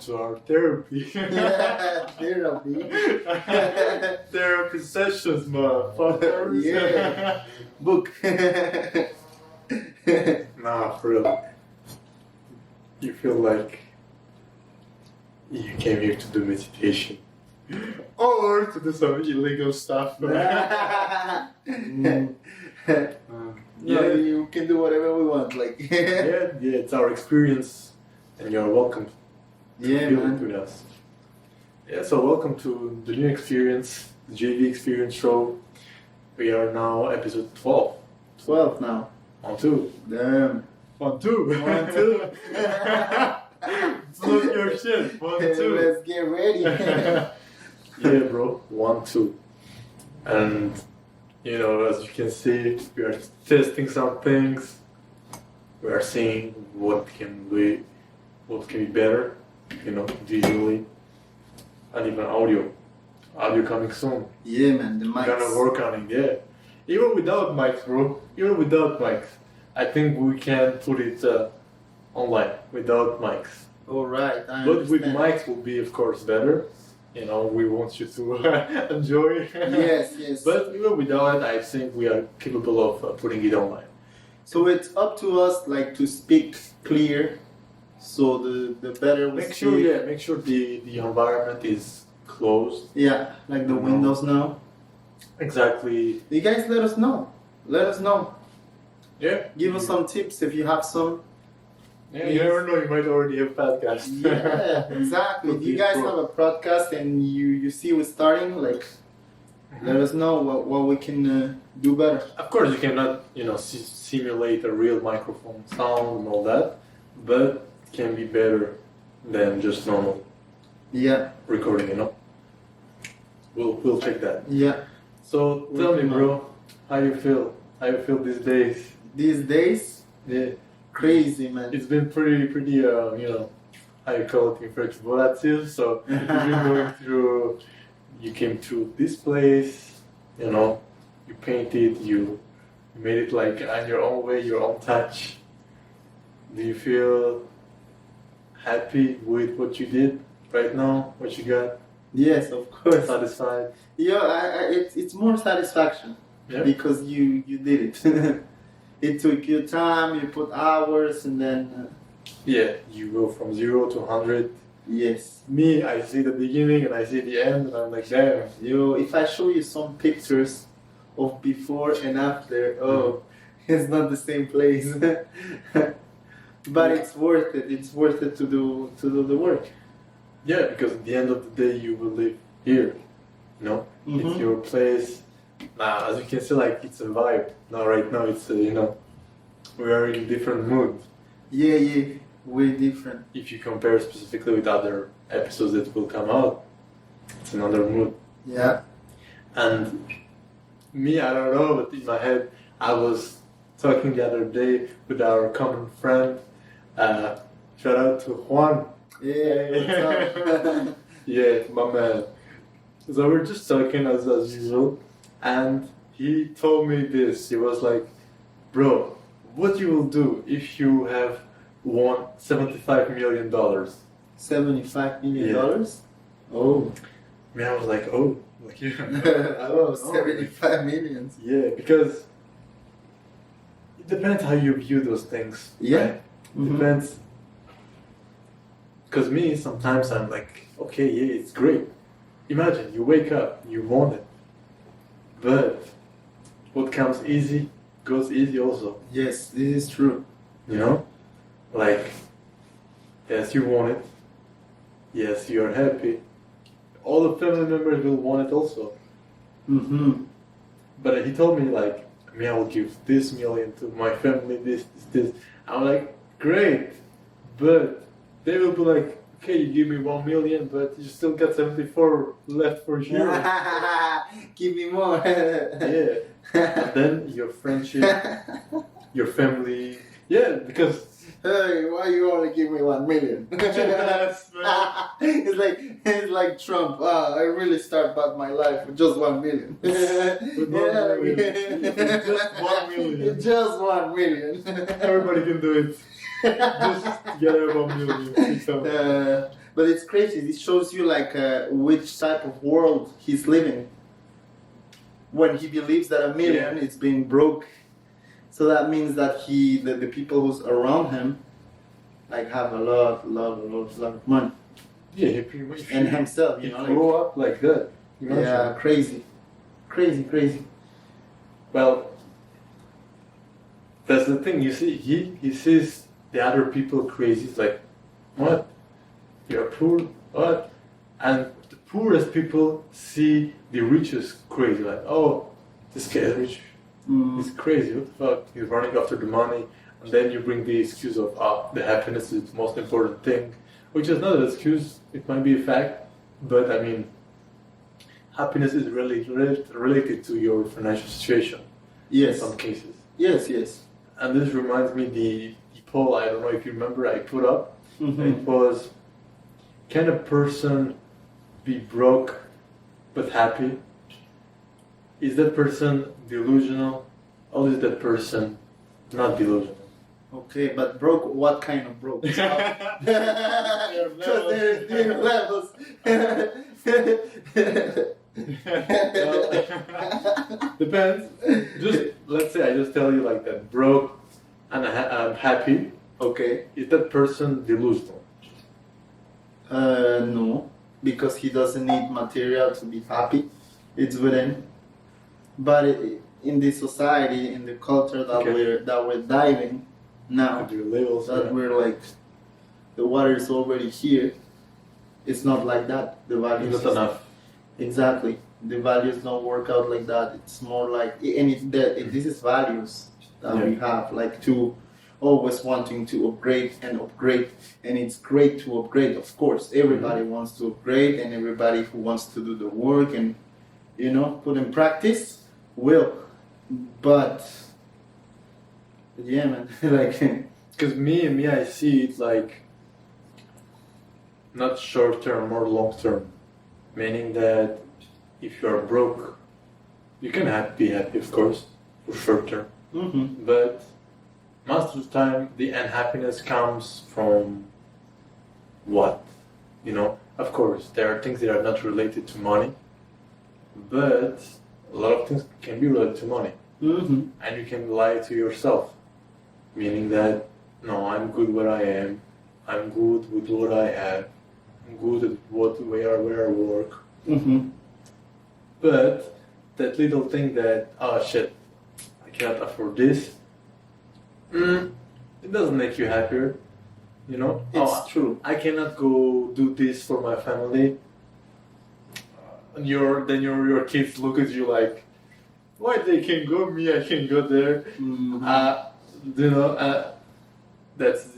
to our therapy. Yeah, therapy. Therapy sessions, motherfuckers. Yeah. Book. Nah, for real. You feel like you came here to do meditation. Or to do some illegal stuff. Yeah, you can do whatever we want. Like, yeah, it's our experience, and you're welcome yeah, to man. with us. Yeah, so welcome to the new experience, the JV Experience show. We are now episode 12. 12 now. 1, 2. Damn. 1, 2. 1, 2. Plug your shit. 1, 2. Let's get ready. Yeah, bro. 1, 2. And, you know, as you can see, we are testing some things. We are seeing what can be better, you know, visually, and even audio. Audio coming soon. Yeah, man, the mics. We're gonna work on it, yeah. Even without mics, bro. Even without mics. I think we can put it online without mics. Alright, But with mics will be, of course, better. You know, we want you to enjoy. Yes. But even without it, I think we are capable of putting it online. So it's up to us, like, to speak clear. So the better we Make speak. sure the environment is closed. Yeah, like the windows now. Exactly. You guys let us know. Let us know. Yeah. Give us some tips if you have some. Yeah, you never know, you might already have podcast. Yeah, exactly. If you guys have a podcast and you see we're starting, like, let us know what we can do better. Of course, you cannot, you know, simulate a real microphone sound and all that, but it can be better than just normal Yeah. recording, you know. We'll check that. Yeah. So tell me, bro, how you feel? How you feel these days? These days, Yeah, crazy, man. it's been pretty, you know, how you call it in French, volatile. So you've been going through. You came to this place, you know, you painted, you made it like on your own way, your own touch. Do you feel happy with what you did right now? What you got? Yes, of course. Satisfied? Yeah, it's more satisfaction because you did it. It took your time. You put hours, and then Yeah, you go from 0 to 100. yes. Me, I see the beginning and I see the end, and I'm like, damn. If I show you some pictures of before and after, it's not the same place. But it's worth it. It's worth it to do the work. Yeah, because at the end of the day, you will live here. You know, it's your place. Now, as you can see, like it's a vibe. Now, right now, it's you know, we are in a different mood. Yeah, way different. If you compare specifically with other episodes that will come out, it's another mood. Yeah. And me, I don't know, but in my head, I was talking the other day with our common friend. Shout out to Juan. Yeah. What's up? Yeah, my man. So we're just talking as usual, and he told me this. He was like, "Bro, what you will do if you have won $75 million?" $75 million? Oh. Me, I was like, "Oh, like you." Oh, 75 million. Yeah, because it depends how you view those things. Yeah. Right? It depends. Because me, sometimes I'm like, okay, yeah, it's great. Imagine you wake up, you want it. But what comes easy goes easy also. Yes, this is true. You know? Like, yes, you want it. Yes, you're happy. All the family members will want it also. Mm-hmm. But he told me, like, I will give this million to my family, this. I'm like, great. But they will be like, okay, you give me 1 million, but you still got 74 left for you. Give me more. Yeah. And then your friendship, your family. Yeah, because Hey, why you only give me 1 million? Yes, man. It's like Trump. I really start about my life with just 1 million. With 1 million. Just 1 million. Just 1 million. Everybody can do it. Just get a 1 million. But it's crazy. It shows you like which type of world he's living. When he believes that a million is being broke, so that means that the people who's around him, like have a lot of money. Yeah, he pretty much. And himself, He you know, grew up like that. Imagine. yeah, crazy. Well, that's the thing. You see, he sees the other people crazy. It's like, what? You're poor? What? And the poorest people see the richest crazy. Like, oh, this guy is rich. He's crazy. What the fuck? He's running after the money. And then you bring the excuse of, the happiness is the most important thing, which is not an excuse. It might be a fact, but I mean, happiness is really related to your financial situation. Yes. In some cases. Yes. And this reminds me the poll, I don't know if you remember, I put up. Mm-hmm. It was, can a person be broke but happy? Is that person delusional, or is that person not delusional? Okay, but broke, what kind of broke? Because there's different levels. Depends. Just let's say I just tell you like that, broke and I'm happy. Okay. Is that person delusional? No, because he doesn't need material to be happy. It's within. But in the society, in the culture that we're diving now, we're like, the water is already here. It's not like that. The values not enough. Exactly. The values don't work out like that. It's more like, and this is values that we have, like to always wanting to upgrade, and it's great to upgrade. Of course, everybody wants to upgrade, and everybody who wants to do the work and put in practice will. But yeah, man, like because me, I see it like not short term or long term, meaning that if you are broke, you can be happy, of course, for short term. Mm-hmm. But most of the time, the unhappiness comes from what? Of course, there are things that are not related to money, but a lot of things can be related to money. Mm-hmm. And you can lie to yourself, meaning that, no, I'm good where I am, I'm good with what I have, I'm good at where I work. Mm-hmm. But that little thing that, oh shit, I cannot afford this, it doesn't make you happier, It's true. I cannot go do this for my family. And then your kids look at you like, why they can go, me I can go there. Mm-hmm.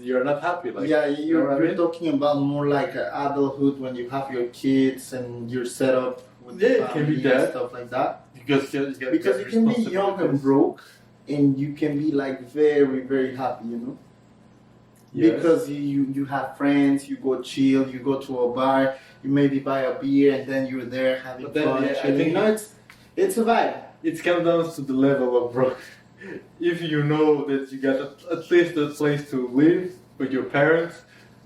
You're not happy. Like, yeah, you know you're what I mean? talking about more like adulthood when you have your kids and you're set up with the it can be family and that. stuff like that. Because Because you can be young and broke, and you can be like very, very happy, Yes. Because you have friends, you go chill, you go to a bar, you maybe buy a beer, and then you're there having But then, fun. yeah, I chilling. think It's a vibe. it comes down to the level of broke. If you know that you got at least a place to live with your parents,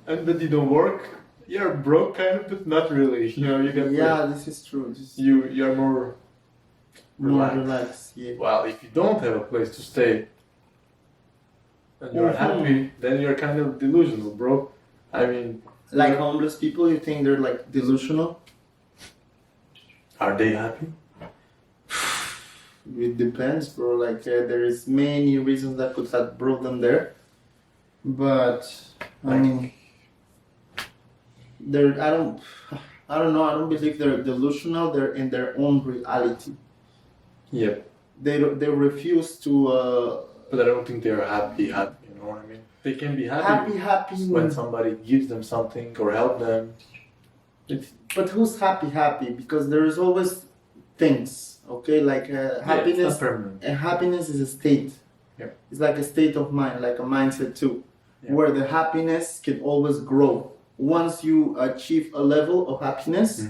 and that you don't work, you're broke kind of, but not really. You get This is true. you're more relaxed. Yeah. Well, if you don't have a place to stay and you're happy, then you're kind of delusional, bro. I mean, Like homeless people, you think they're like delusional? are they happy? It depends, bro. Like there is many reasons that could have brought them there, but I mean, I don't know. I don't believe they're delusional. They're in their own reality. Yep. They refuse to. But I don't think they're happy. You know what I mean? They can be happy Happy. when somebody gives them something or help them. But who's happy? Because there is always things. Okay, like happiness. It's not permanent. Happiness is a state. Yeah. It's like a state of mind, like a mindset too, where the happiness can always grow. Once you achieve a level of happiness,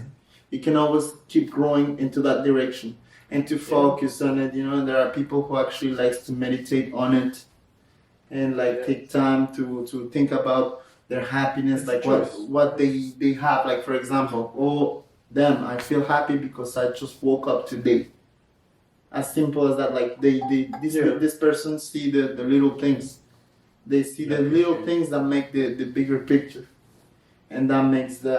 you can always keep growing into that direction and to focus on it. There are people who actually likes to meditate on it and like take time to think about their happiness, It's like a choice. what they have. Like for example, oh damn, I feel happy because I just woke up today. As simple as that. Like this person see the little things. They see the little things that make the bigger picture, and that makes the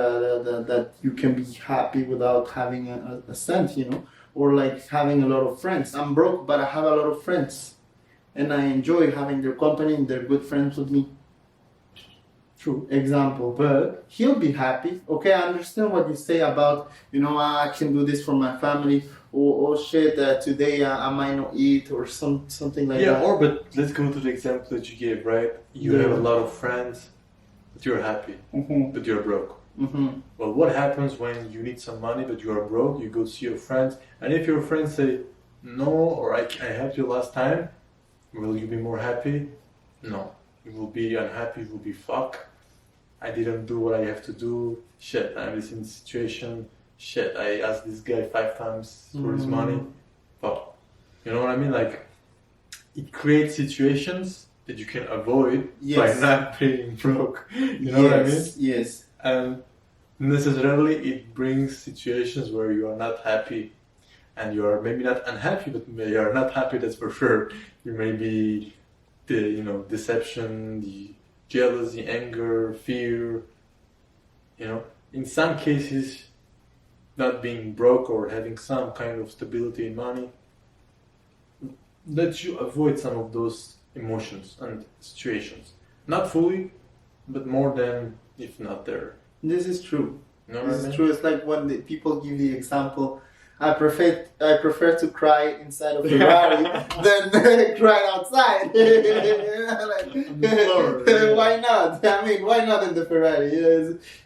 that you can be happy without having a cent, you know, or like having a lot of friends. I'm broke, but I have a lot of friends, and I enjoy having their company and they're good friends with me. True. Example, but he'll be happy. Okay, I understand what you say about, you know, I can do this for my family. Or oh shit, today I might not eat or something like that. Yeah, or but let's go to the example that you gave, right? You have a lot of friends, but you're happy, but you're broke. Well, what happens when you need some money but you are broke? You go see your friends, and if your friends say no, or I helped you last time, will you be more happy? No, you will be unhappy. You will be fuck. I didn't do what I have to do. Shit, I'm in this situation. Shit, I asked this guy 5 times for his money. Fuck. You know what I mean? Like, it creates situations that you can avoid by not being broke. You know what I mean? Yes. And necessarily it brings situations where you are not happy. And you are maybe not unhappy, but you are not happy, that's for sure. You may be the, you know, deception, the jealousy, anger, fear. You know, in some cases, not being broke or having some kind of stability in money lets you avoid some of those emotions and situations. Not fully, but more than if not there. This is true. You know This is true. It's like when the people give the example, I prefer to cry inside of Ferrari than cry outside. Why not? I mean, why not in the Ferrari?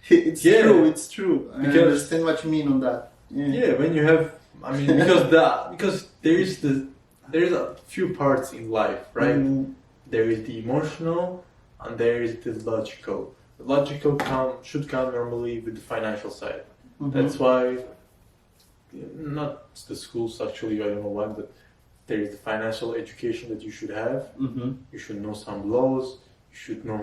It's true. It's true. I understand what you mean on that. Yeah, when you have, I mean, because there is a few parts in life, right? There is the emotional and there is the logical. The logical should come normally with the financial side. That's why. Not the schools actually, I don't know why, but there is the financial education that you should have. You should know some laws, you should know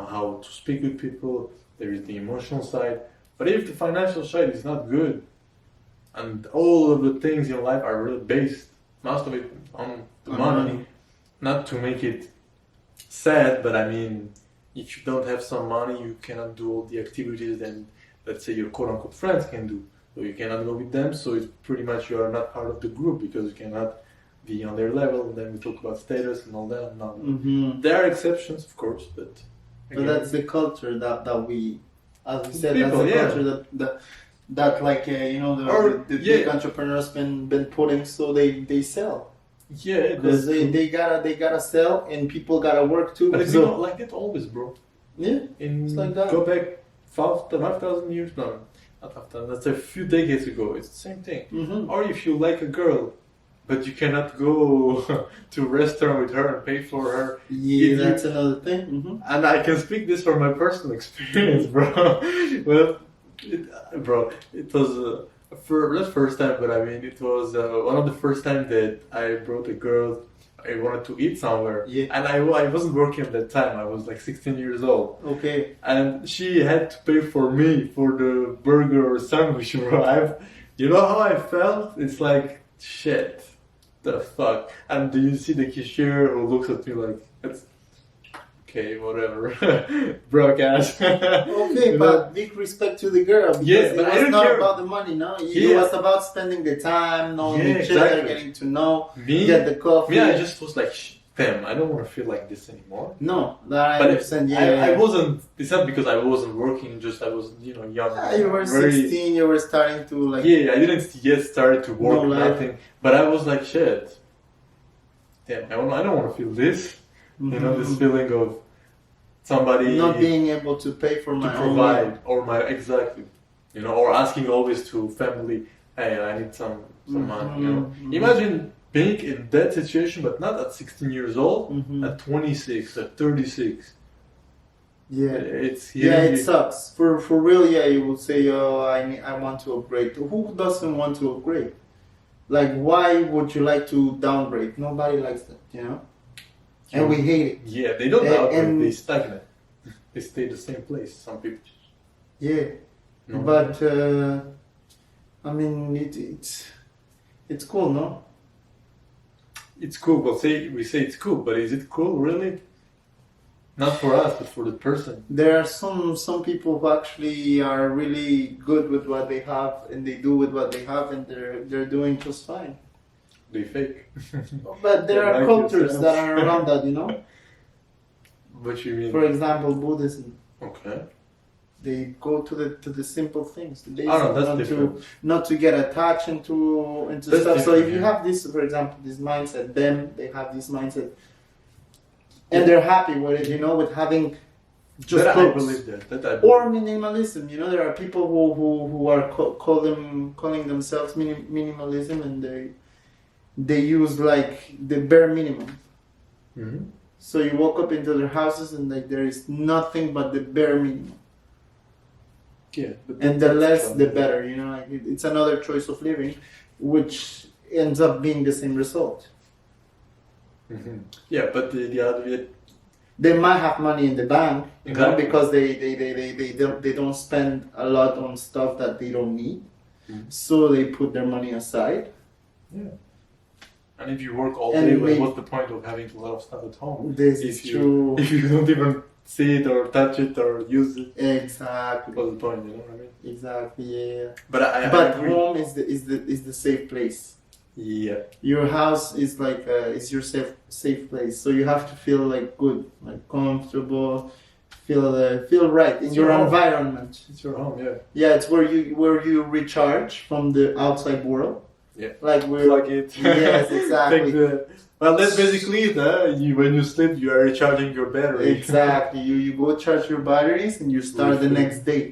how to speak with people. There is the emotional side. But if the financial side is not good, and all of the things in life are really based, most of it on the money, not to make it sad, but I mean, if you don't have some money, you cannot do all the activities that, let's say, your quote-unquote friends can do. So you cannot go with them, so it's pretty much you are not part of the group because you cannot be on their level. And then we talk about status and all that. No. There are exceptions, of course, but again, that's the culture that we, as we said, that's the culture that like you know the big entrepreneurs been putting, so they sell. Yeah, because they gotta sell and people gotta work too. But it's not like that always, bro. Yeah, it's like that. Go back 5,000 years, no. That's a few decades ago. It's the same thing. Or if you like a girl, but you cannot go to a restaurant with her and pay for her. Yeah, that's another thing. And I can speak this from my personal experience, bro. Well, it was not first time, but I mean, it was one of the first time that I brought a girl. I wanted to eat somewhere, and I wasn't working at that time. I was like 16 years old. Okay. And she had to pay for me for the burger or sandwich, bro. You know how I felt? It's like, shit, the fuck. And do you see the cashier who looks at me like, it's okay, whatever, broke ass. Okay, but big respect to the girl. Yes, but it was not about the money, no? It was about spending the time, knowing each other, getting to know, get the coffee. I just was like, damn, I don't want to feel like this anymore. No, I understand. I wasn't. It's not because I wasn't working. Just I was, young. You were 16. You were starting to like. Yeah, I didn't yet start to work. Nothing. But I was like, shit. Damn, I don't want to feel this. You know, this feeling of somebody not being able to pay for my provide or my exactly. Or asking always to family, hey, I need some money. Imagine being in that situation, but not at 16 years old, at 26, at 36. Yeah, it sucks. For real, you would say, I want to upgrade. Who doesn't want to upgrade? Like, why would you like to downgrade? Nobody likes that, And we hate it. Yeah, they don't upgrade, they stagnate. they stay the same place. Some people. Yeah, No? but I mean, it's cool, no? It's cool. We say it's cool, but is it cool really? Not for us, but for the person. There are some people who actually are really good with what they have, and they do with what they have, and they're doing just fine. They fake. But there are Like cultures yourself. that are around that, you know. What you mean? For example, Buddhism. Okay. They go to the simple things, the basics, Oh, no, that's not different. not to get attached into That's stuff. So if different, you yeah. have this, for example, this mindset, they have this mindset, and they're happy with it, you know, with having just That I clothes. believe that. That I believe. Or minimalism, you know, there are people who are calling themselves minimalism, and they use like the bare minimum. Mm-hmm. So you walk up into their houses and like there is nothing but the bare minimum. Yeah. But And the that's less, fun. the better. You know, like it's another choice of living, which ends up being the same result. Mm-hmm. Yeah, but the other. They might have money in the bank, you know, Exactly. because they don't spend a lot on stuff that they don't need. Mhm. So they put their money aside. Yeah. And if you work all And day, maybe- what's the point of having a lot of stuff at home? This If is you- true. If you don't even see it or touch it or use it, Exactly. what's the point? You know what I mean? Exactly. Yeah. But I But agree. home is the safe place. Yeah. Your house is like is your safe place. So you have to feel like good, like comfortable, feel right in It's your your home. environment. It's your home, yeah. Yeah, it's where you recharge from the outside world. Yeah. Like we're Plug it. Yes, exactly. Take well, that's basically it. When you sleep, you are recharging your battery. Exactly. You go charge your batteries and you start the Refill. next day.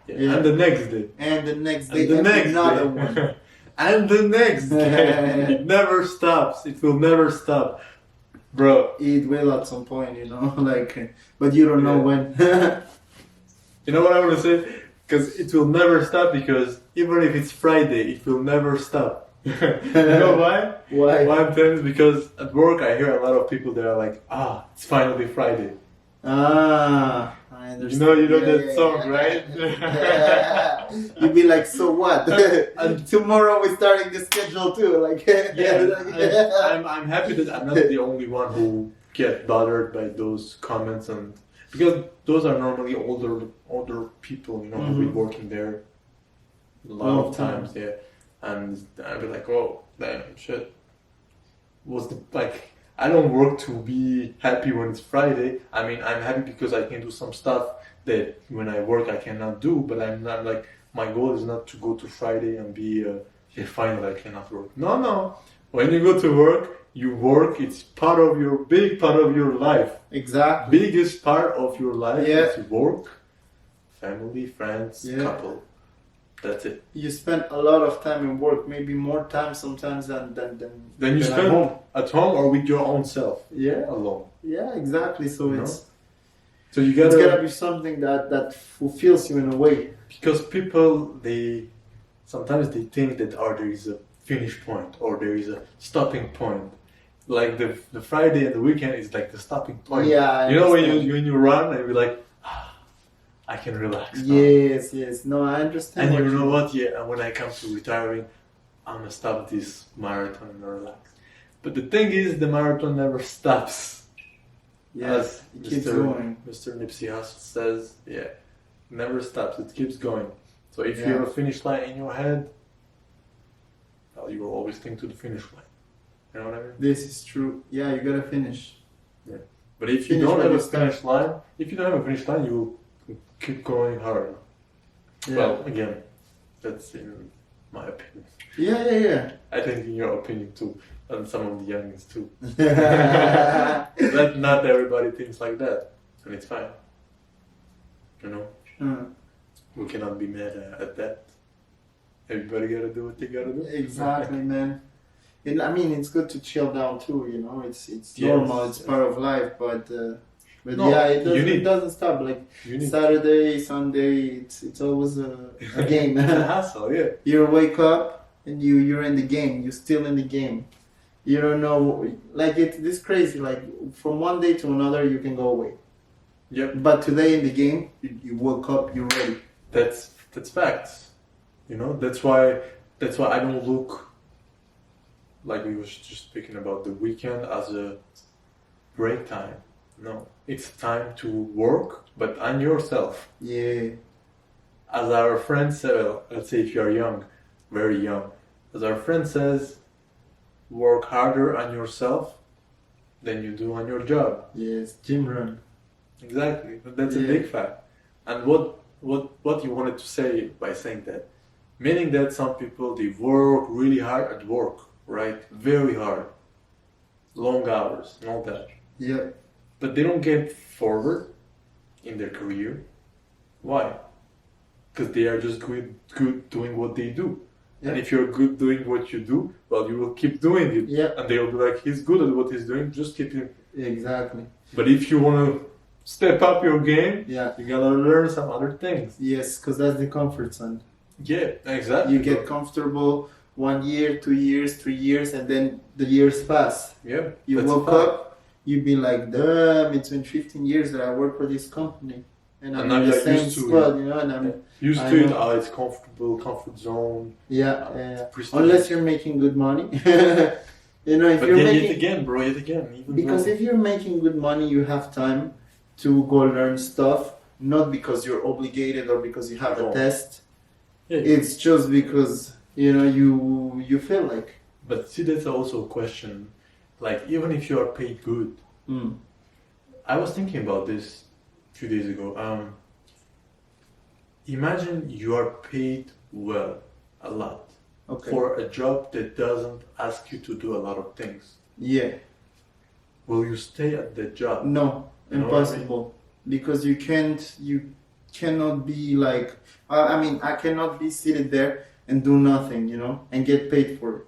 Yeah. Yeah. And the next day. And the next And day the and next another day. one. And the next day. It never stops. It will never stop. Bro, It will at some point, you know, like but you don't know Yeah. when. you know what I want to say? Because it will never stop, because even if it's Friday, it will never stop. You know why? Why? Why I'm telling you? Because at work I hear a lot of people that are like, it's finally Friday. Ah, I understand. You know that song, right? Yeah. You'd be like, so what? And- Tomorrow we're starting the schedule too. Like, I'm happy that I'm not the only one who get bothered by those comments, and because those are normally older people, you know, who've been Mhm. working there a lot Long of time. times, yeah. And I'd be like, oh, damn, shit. I don't work to be happy when it's Friday. I mean, I'm happy because I can do some stuff that when I work I cannot do, but I'm not like, my goal is not to go to Friday and be, finally I cannot work. No. When you go to work, you work, it's big part of your life. Exactly. Biggest part of your life Yeah. is work, family, friends, Yeah. couple. That's it. You spend a lot of time in work, maybe more time sometimes than Then you than spend at home. at home or with your own self, Yeah, alone. yeah, exactly. So You know? it's So you it's gotta, gotta be something that fulfills you in a way. because people, sometimes they think that there is a finish point or there is a stopping point. Like the Friday and the weekend is like the stopping point. Yeah, I You know when understand. you run and you're like, I can relax now. Yes. No, I understand. And you what know what? Yeah, and when I come to retiring, I'm gonna stop this marathon and relax. But the thing is, the marathon never stops. Yes, it keeps going. Mr. Nipsey Hussle says, yeah, never stops. It keeps going. So if Yeah. you have a finish line in your head, well, you will always think to the finish line. You know what I mean? This is true. Yeah, you gotta finish. But if you Finish don't where have a you start. finish line, you will keep going hard. Yeah. Well, again, that's in my opinion. Yeah. I think in your opinion too, and some of the youngins too. Yeah. But not everybody thinks like that, and it's fine. You know, we cannot be mad at that. Everybody gotta do what they gotta do. Exactly, man. And I mean, it's good to chill down too. You know, it's Yes. normal. It's part of life. But No, yeah, you need- it doesn't stop. Like You need Saturday, Sunday, it's always a game. it's a hassle, yeah. You wake up and you're in the game. You're still in the game. You don't know, like it's this crazy. Like from one day to another, you can go away. Yep. But today in the game, you woke up, you're ready. That's facts. You know, that's why I don't look like we was just speaking about the weekend as a break time. No, it's time to work, but on yourself. Yeah. As our friend said, let's say if you are young, very young, as our friend says, work harder on yourself than you do on your job. Yes, gym run. Exactly, that's a big fact. And what you wanted to say by saying that, meaning that some people they work really hard at work, right? Very hard, long hours, and all that. Yeah. But they don't get forward in their career. Why? Because they are just good doing what they do. Yeah. And if you're good doing what you do, well, you will keep doing it. Yeah. And they'll be like, he's good at what he's doing, just keep him. Exactly. But if you want to step up your game, yeah, you gotta learn some other things. Yes, because that's the comfort zone. Yeah, exactly. You get comfortable 1 year, 2 years, 3 years, and then the years pass. Yeah. You woke up, you be like, damn, it's been 15 years that I work for this company. And I'm in the same squad, you know, and I'm used to it. Oh, it's comfortable, comfort zone. Yeah, unless you're making good money. You know, if but you're yet making again, bro, yet again. Even because if you're making good money, you have time to go learn stuff, not because you're obligated or because you have a test. Yeah. It's just because, you know, you feel like. But see, that's also a question. Like, even if you are paid good, I was thinking about this a few days ago. Imagine you are paid well, a lot, for a job that doesn't ask you to do a lot of things. Yeah. Will you stay at that job? No, impossible. I mean? Because you cannot be like, I mean, I cannot be seated there and do nothing, you know, and get paid for it.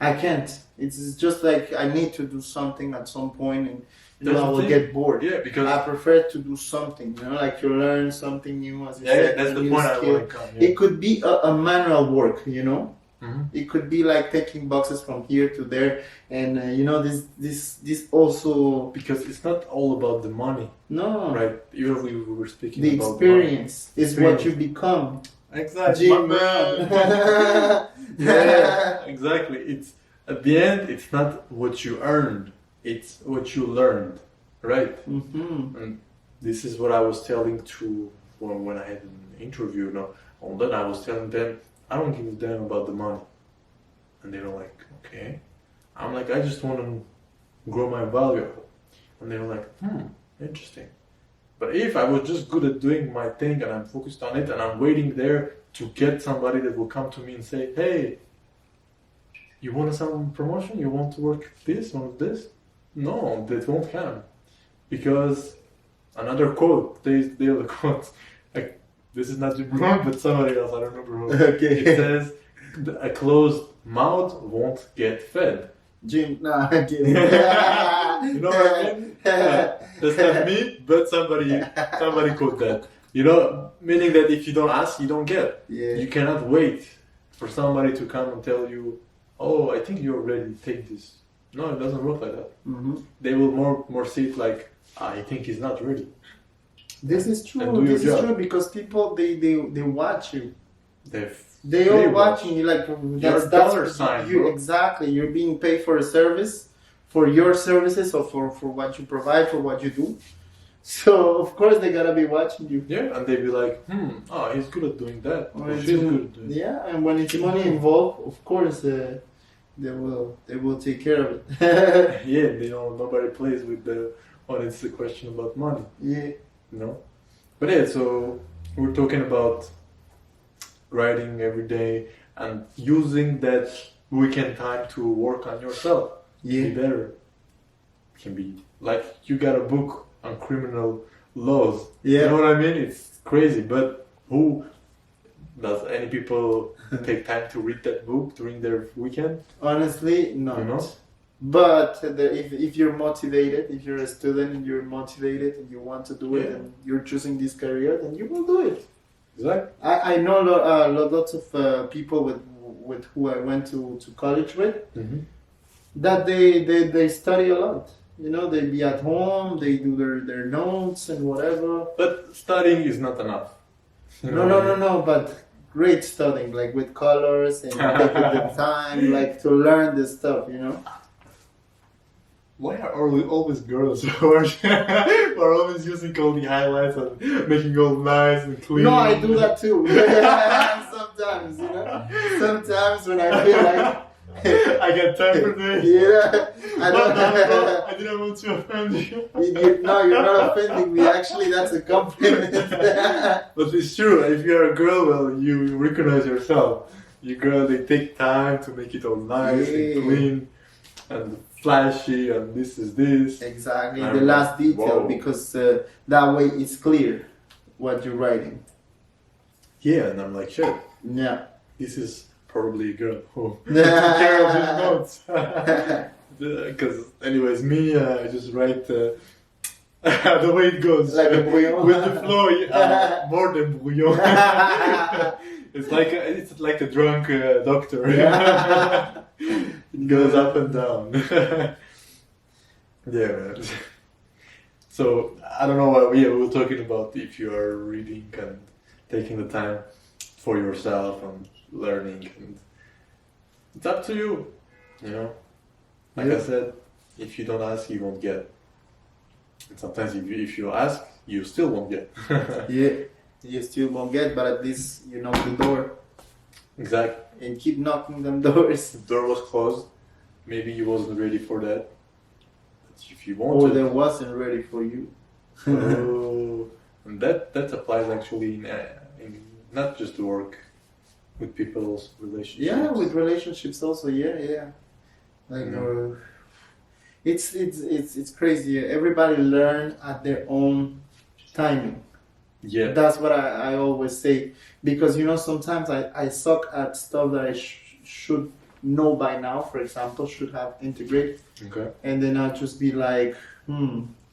I can't. It's just like I need to do something at some point, and you know, I will get bored. Yeah, because I prefer to do something, you know, like to learn something new. As you said, that's the point I want to come. Yeah. It could be a manual work, you know. Mm-hmm. It could be like taking boxes from here to there, and you know, this also because it's not all about the money. No, right? Even we were speaking the about experience is what you become. Exactly. Yeah, exactly. It's at the end. It's not what you earned; it's what you learned, right? Mm-hmm. And this is what I was telling to when I had an interview. You know, and then I was telling them, I don't give a damn about the money, and they were like, okay. I'm like, I just want to grow my value, and they were like, interesting. But if I was just good at doing my thing and I'm focused on it and I'm waiting there to get somebody that will come to me and say, hey, you want some promotion? You want to work this or this? No, that won't come. Because another quote, they are the quotes, like, this is not Jim Brown, but somebody else, I don't remember who. Okay. It says, a closed mouth won't get fed. Jim, no, I'm kidding. You know what I mean? That's not me, but somebody quote that. You know, meaning that if you don't ask, you don't get. Yeah. You cannot wait for somebody to come and tell you, oh, I think you're ready, take this. No, it doesn't work like that. Mm-hmm. They will more see it like, I think he's not ready. This is true. This is true because people, they watch you. They are watching you like that's dollar sign. Exactly. You're being paid for a service, for your services, or for what you provide, for what you do. So of course they gotta be watching you. Yeah, and they be like, he's good at doing that. Or she's good at doing that. Yeah, and when it's money involved, of course they will take care of it. Yeah, nobody plays with when it's a question about money. Yeah. But yeah, so we're talking about writing every day and using that weekend time to work on yourself. Yeah. Be better. It can be like you got a book on criminal laws. Yeah. You know what I mean? It's crazy, but who does any people take time to read that book during their weekend? Honestly, not. But if you're motivated, if you're a student and you're motivated and you want to do it and you're choosing this career, then you will do it. Exactly. I know lots of people with who I went to college with, that they study a lot. You know, they be at home, they do their notes and whatever. But studying is not enough. You know No, what I mean? no, but great studying, like with colors and taking the time, like to learn this stuff, you know? Why are always girls who are always using all the highlights and making all nice and clean? No, I do that too. Sometimes, you know? Sometimes when I feel like... I got time for this. Yeah, I don't I didn't want to offend you. No, you're not offending me. Actually, that's a compliment. But it's true. If you're a girl, well, you recognize yourself. You girl, they take time to make it all nice and clean and flashy, and this is this. Exactly, I'm the last like, detail, whoa. because that way it's clear what you're writing. Yeah, and I'm like, shit, Yeah. this is probably a girl who took care of his notes. Because, anyways, me, I just write the way it goes. Like a bouillon. With the flow, more than bouillon. It's like a drunk doctor. It goes up and down. Yeah, man. So, I don't know what we were talking about if you are reading and taking the time for yourself and learning, and it's up to you, you know. Like I said, if you don't ask, you won't get. And sometimes if you ask, you still won't get. Yeah, you still won't get, but at least you knock the door. Exactly. And keep knocking them doors. The door was closed. Maybe you wasn't ready for that. But if you Or wanted, they wasn't ready for you. oh, and that applies actually in not just work, with people's relationships. Yeah, with relationships also. Yeah. Like, it's crazy. Everybody learn at their own timing. Yeah. That's what I always say, because you know sometimes I suck at stuff that I should know by now. For example, should have integrated. Okay. And then I'll just be like,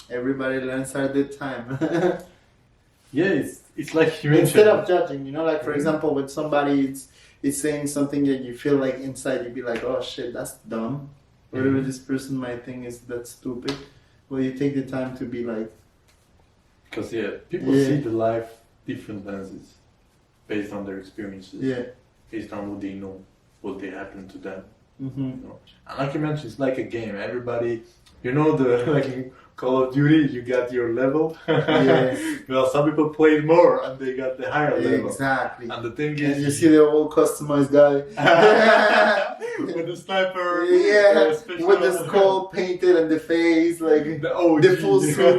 everybody learns at their time. Yeah, it's like you mentioned. Instead of judging, you know, like for example, when somebody is saying something that you feel like inside you'd be like, oh shit, that's dumb. Whatever this person might think is that's stupid. Well, you take the time to be like, because people see the life different lenses, based on their experiences. yeah. Based on what they know, what they happen to them. Mm-hmm. You know? And like you mentioned, it's like a game. Everybody, you know, like in Call of Duty, you got your level. Yes. Well, some people played more and they got the higher level. Exactly. And the thing And is, you see the old customized guy. with the sniper, Yeah, special- with the skull painted and the face, like the OG. the full suit,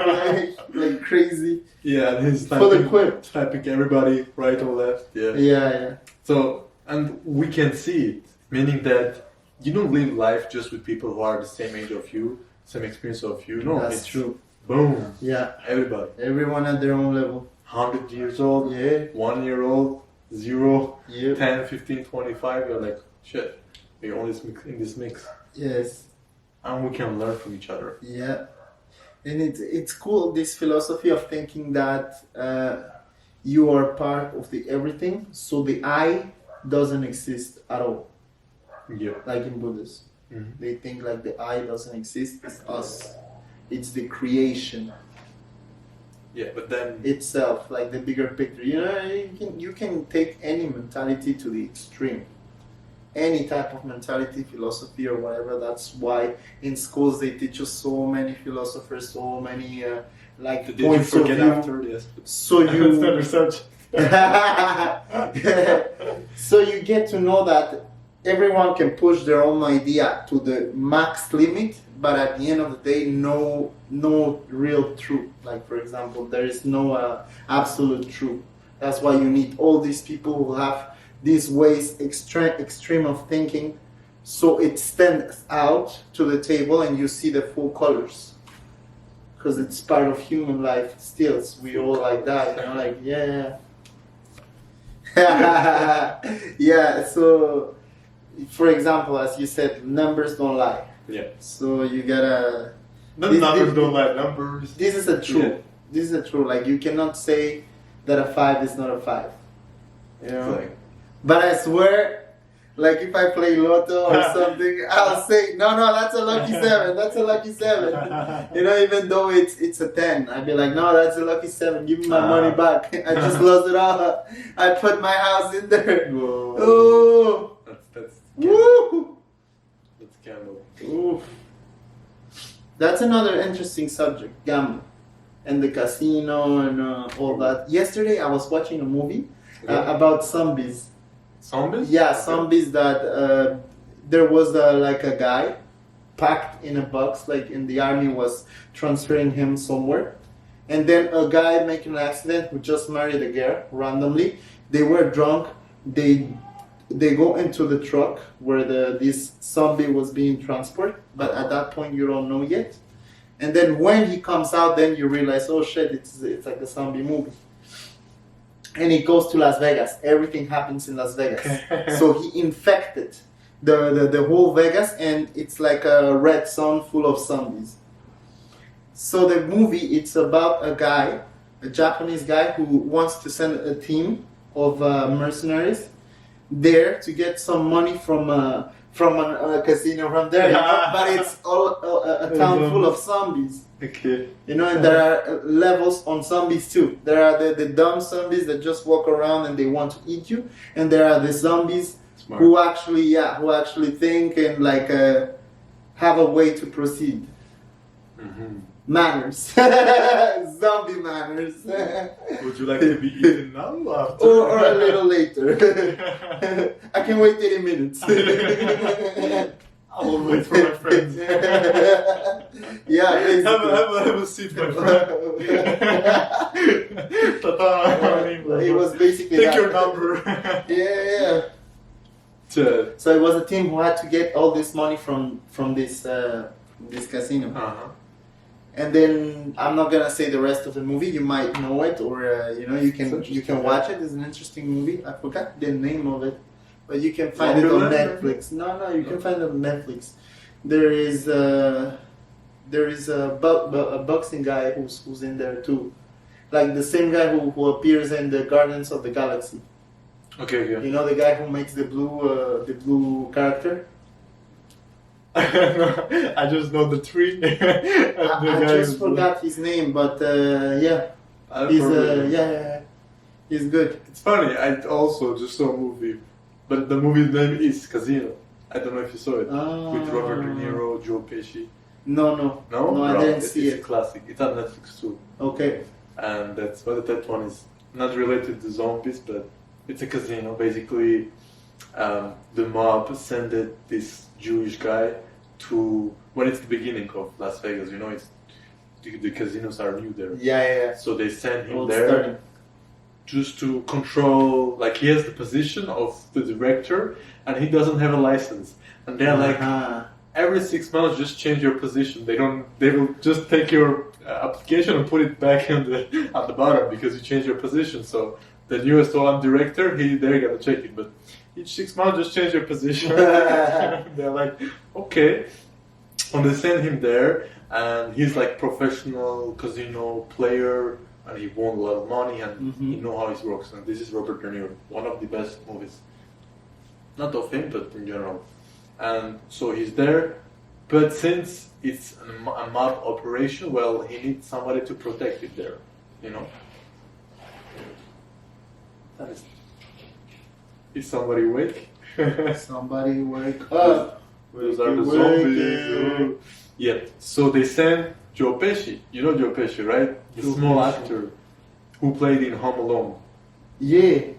like crazy. Yeah, and he's Full equipped. sniping everybody right or left. Yeah. Yeah. So, and we can see it, meaning that you don't live life just with people who are the same age of you, same experience of you. No, That's it's true. Boom. Yeah. Everybody. Everyone at their own level. 100 years old, Yeah. 1 year old, 0, Yep. 10, 15, 25. You're like, shit, we're all in this mix. Yes. And we can learn from each other. Yeah. And it's cool, this philosophy of thinking that you are part of the everything, so the I doesn't exist at all. Yeah. Like in Buddhism. Mhm. They think like the I doesn't exist, it's us. It's the creation Yeah, but then itself, like the bigger picture. You know, you can take any mentality to the extreme. Any type of mentality, philosophy or whatever. That's why in schools they teach us so many philosophers, so many like did you points of forget view. after? Yes. So It's you not research. so you get to know that everyone can push their own idea to the max limit, but at the end of the day, no real truth. Like for example, there is no absolute truth. That's why you need all these people who have these ways extreme of thinking, so it stands out to the table and you see the full colors. Because it's part of human life still. We all like that, you know, like yeah. Yeah, so for example, as you said, numbers don't lie. Yeah. So you gotta. Numbers don't lie. Numbers. This is a true. Yeah. This is a true. Like you cannot say that a 5 is not a 5. You know. Like, But I swear, Like if I play Lotto or something, I'll say, no, that's a lucky 7. That's a lucky 7. You know, even though it's a 10, I'd be like, no, that's a lucky 7. Give me my money back. I just lost it all. I put my house in there. Whoa. Oh. That's Woo. That's gambling. Oof. That's another interesting subject, gambling. And the casino and all that. Yesterday I was watching a movie about zombies. Zombies? Yeah, zombies that there was like a guy packed in a box, like in the army was transferring him somewhere. And then a guy making an accident who just married a girl randomly. They were drunk. They go into the truck where this zombie was being transported, but at that point you don't know yet. And then when he comes out, then you realize, oh shit, it's like a zombie movie. And he goes to Las Vegas. Everything happens in Las Vegas. So he infected the whole Vegas, and it's like a red zone full of zombies. So the movie, it's about a guy, a Japanese guy who wants to send a team of mercenaries there to get some money from a casino from there, you know? But it's all a town full of zombies. Okay. You know, and there are levels on zombies too. There are the dumb zombies that just walk around and they want to eat you, and there are the zombies who actually think and like have a way to proceed. Mm-hmm. Manners, zombie manners. Would you like to be eaten now or after? Or a little later. I can wait 30 minutes. I will wait for my friends. Yeah, basically. Have a seat, my friend. It was basically Take that. your number. Yeah. So it was a team who had to get all this money from this casino. Uh-huh. And then I'm not gonna say the rest of the movie. You might know it, or you can watch it. It's an interesting movie. I forgot the name of it, but you can find it on Netflix. No, you can find it on Netflix. There is a boxing guy who's in there too, like the same guy who appears in the Guardians of the Galaxy. Okay. You know the guy who makes the blue character. I just know the tree. I just forgot his name, but he's good. It's funny. I also just saw a movie, but the movie's name is Casino. I don't know if you saw it with Robert De Niro, Joe Pesci. No, I didn't see it. It's a classic. It's on Netflix too. Okay. And that one is not related to zombies, but it's a casino. Basically, the mob sent this Jewish guy to, when it's the beginning of Las Vegas, you know, it's the casinos are new there. Yeah. So they send him there just to control, like he has the position of the director and he doesn't have a license. And they're like, every 6 months just change your position. They will just take your application and put it back on the bottom because you changed your position. So the newest one director, they're gonna check it, but each 6 months just change your position. They're like, okay. And they send him there, and he's like professional casino player, and he won a lot of money, and he know how it works. And this is Robert De Niro, one of the best movies, not of him, but in general. And so he's there, but since it's a mob operation, well, he needs somebody to protect it there, you know. Is somebody awake? Somebody wake up. Those are the zombies. Yeah. So they send Joe Pesci. You know Joe Pesci, right? The small actor who played in Home Alone. Yeah.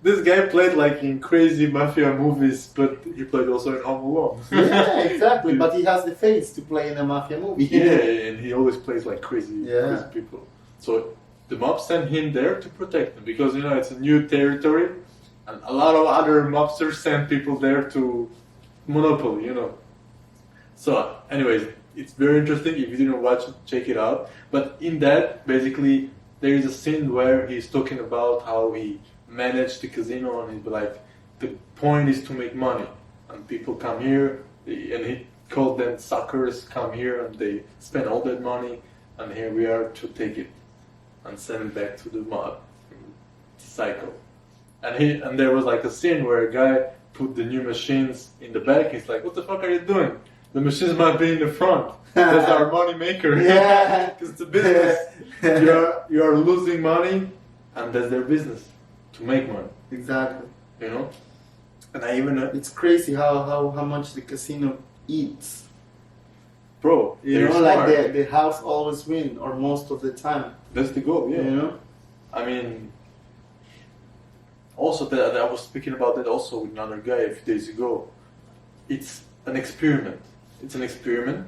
This guy played like in crazy mafia movies, but he played also in Home Alone. Yeah, exactly. But he has the face to play in a mafia movie. Yeah, and he always plays like crazy people. So the mob sent him there to protect him because, you know, it's a new territory. And a lot of other mobsters send people there to monopoly, you know. So, anyways, it's very interesting. If you didn't watch it, check it out. But in that, basically, there is a scene where he's talking about how he managed the casino, and he's like, the point is to make money. And people come here, and he called them suckers, come here, and they spend all that money, and here we are to take it and send it back to the mob. Cycle. And there was like a scene where a guy put the new machines in the back. It's like, what the fuck are you doing? The machines might be in the front. That's our money maker. Yeah. Because it's a business. You are losing money, and that's their business to make money. Exactly. You know. And I even It's crazy how much the casino eats. bro, You they're know, smart. like the house always win, or most of the time. That's the goal. Yeah. You know. I mean, also that I was speaking about that also with another guy a few days ago. It's an experiment. It's an experiment.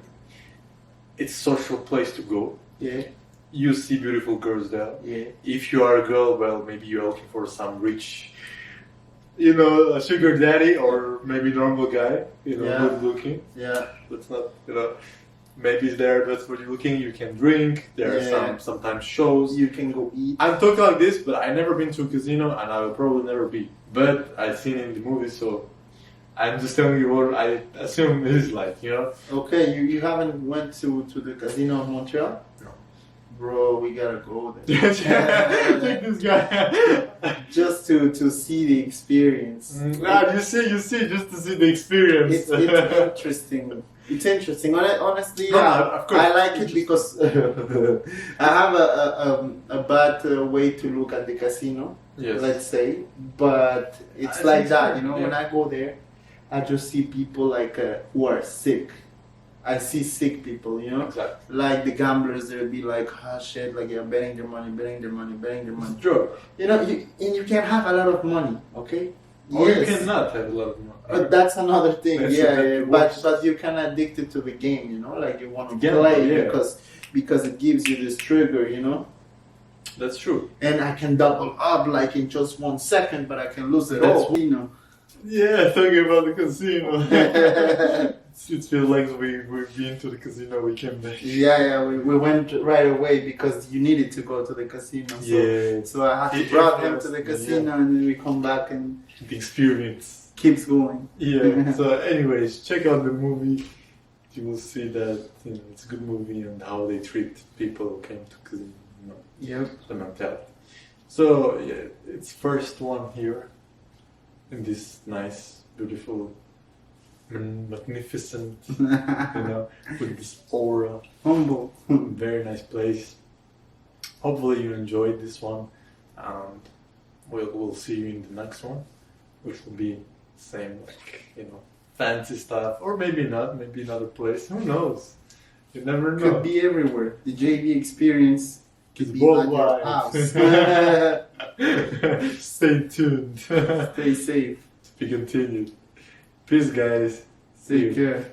It's a social place to go. Yeah. You see beautiful girls there. Yeah. If you are a girl, well, maybe you're looking for some rich, you know, a sugar daddy, or maybe normal guy, you know, Yeah. good looking. Yeah. That's not, you know, maybe there. That's what you're looking. You can drink. There are Yeah. sometimes shows. You can go eat. I'm talking like this, but I never been to a casino, and I will probably never be. But I've seen it in the movies, so I'm just telling you what I assume it is like, you know. Okay, you haven't went to the casino of Montreal? No. Bro, we gotta go there. Check this guy. Just to see the experience. You see, just to see the experience. It's interesting. It's interesting. Honestly, No, yeah, of course. I like it because I have a bad way to look at the casino, Yes. let's say, but it's I like think that, so, you know. yeah. When I go there, I just see people like who are sick. I see sick people, you know, Exactly. like the gamblers. They'll be like, ah, shit, like you're betting their money, betting their money, betting their money. It's true. You know, you can have a lot of money, okay? Or you cannot have a lot of money. But that's another thing, That's yeah. the But worst. you can addict it to the game, you know, like you want to Gamble, play yeah. because it gives you this trigger, you know. That's true. And I can double up like in just 1 second, but I can lose it That's all, you know. Yeah, talking about the casino. It feels like we've been to the casino, we came back. Yeah, we went right away because you needed to go to the casino. So, Yeah, so I had to It drive him was- to the casino, and then we come back and the experience. keeps going. Yeah, so anyways, check out the movie. You will see that, you know, it's a good movie and how they treat people who came to casino, you know, Yep. the mentality. So yeah, it's first one here in this nice, beautiful, magnificent, you know, with this aura. Humble. Very nice place. Hopefully you enjoyed this one, and we'll see you in the next one, which will be same, like, you know, fancy stuff, or maybe not, maybe another place. Who knows? You never know. Could be everywhere. The JV experience could be at Worldwide. your house. Stay tuned. Stay safe. To be continued. Peace, guys. See you. Take care.